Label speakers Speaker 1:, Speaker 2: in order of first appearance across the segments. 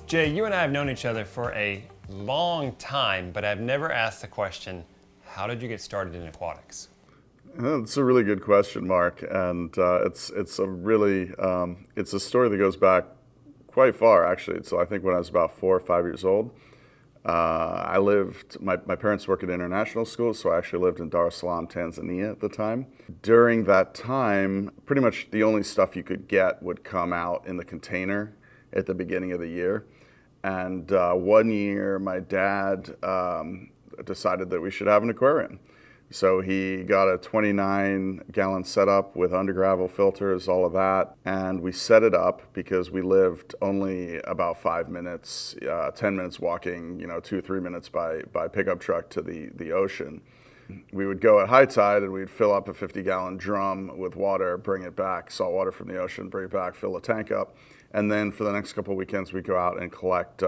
Speaker 1: Jay, you and I have known each other for a long time, but I've never asked the question, how did you get started in aquatics?
Speaker 2: That's a really good question, Mark, and it's a story that goes back quite far, actually. So I think when I was about 4 or 5 years old, my parents worked at international school, so I actually lived in Dar es Salaam, Tanzania at the time. During that time, pretty much the only stuff you could get would come out in the container at the beginning of the year. And one year, my dad decided that we should have an aquarium. So he got a 29-gallon setup with undergravel filters, all of that, and we set it up because we lived only about 5 minutes, 10 minutes walking, 2 or 3 minutes by pickup truck to the ocean. We would go at high tide and we'd fill up a 50-gallon drum with water, bring it back, salt water from the ocean, bring it back, fill the tank up, and then for the next couple of weekends we'd go out and collect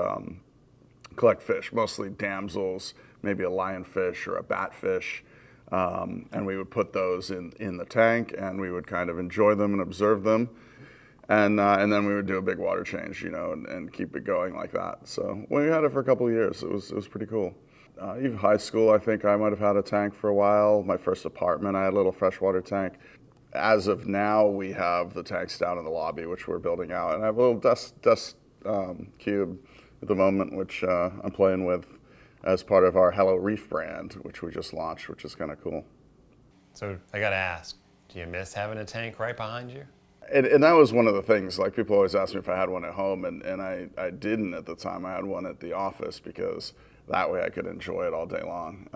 Speaker 2: fish, mostly damsels, maybe a lionfish or a batfish. And we would put those in the tank, and we would kind of enjoy them and observe them, and then we would do a big water change, and keep it going like that. So we had it for a couple of years. It was pretty cool. Even high school, I think I might have had a tank for a while. My first apartment, I had a little freshwater tank. As of now, we have the tanks down in the lobby, which we're building out, and I have a little dust cube at the moment, which I'm playing with as part of our Hello Reef brand, which we just launched, which is kind of cool.
Speaker 1: So I gotta ask, do you miss having a tank right behind you?
Speaker 2: And that was one of the things, like people always ask me if I had one at home, and I didn't at the time. I had one at the office because that way I could enjoy it all day long.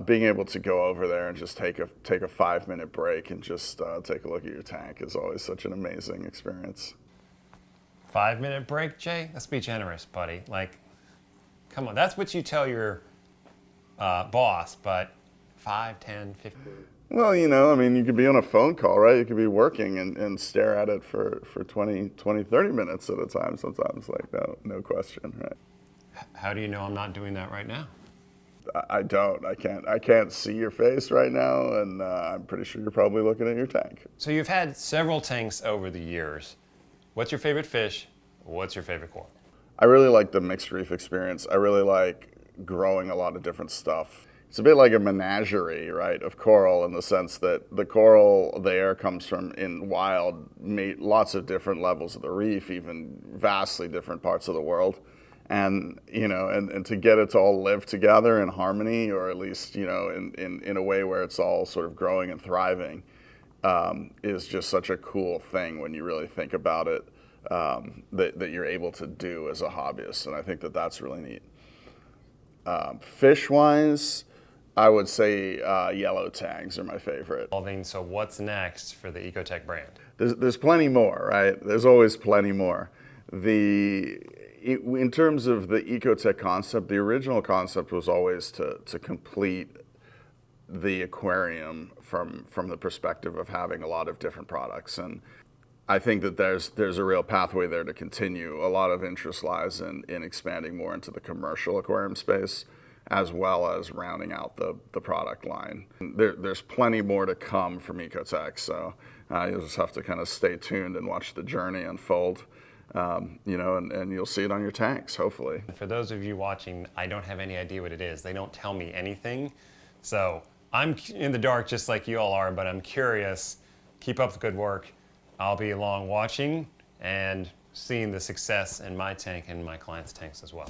Speaker 2: Being able to go over there and just take a 5-minute break and just take a look at your tank is always such an amazing experience.
Speaker 1: 5-minute break, Jay? Let's be generous, buddy. Like, come on, that's what you tell your boss, but 5, 10, 15?
Speaker 2: Well, you could be on a phone call, right? You could be working and stare at it for 20, 30 minutes at a time sometimes, like no question, right?
Speaker 1: How do you know I'm not doing that right now?
Speaker 2: I don't. I can't see your face right now, and I'm pretty sure you're probably looking at your tank.
Speaker 1: So you've had several tanks over the years. What's your favorite fish? What's your favorite coral?
Speaker 2: I really like the mixed reef experience. I really like growing a lot of different stuff. It's a bit like a menagerie, right, of coral, in the sense that the coral there comes from in wild, lots of different levels of the reef, even vastly different parts of the world. And and to get it to all live together in harmony, or at least in a way where it's all sort of growing and thriving, is just such a cool thing when you really think about it. That you're able to do as a hobbyist, and I think that that's really neat. Fish-wise, I would say yellow tags are my favorite.
Speaker 1: So what's next for the EcoTech brand?
Speaker 2: There's plenty more, right? There's always plenty more. In terms of the EcoTech concept, the original concept was always to complete the aquarium from the perspective of having a lot of different products, and I think that there's a real pathway there to continue. A lot of interest lies in expanding more into the commercial aquarium space, as well as rounding out the product line. There's plenty more to come from EcoTech, so you'll just have to kind of stay tuned and watch the journey unfold, and you'll see it on your tanks, hopefully.
Speaker 1: For those of you watching, I don't have any idea what it is. They don't tell me anything, so I'm in the dark just like you all are, but I'm curious. Keep up the good work. I'll be along watching and seeing the success in my tank and my clients' tanks as well.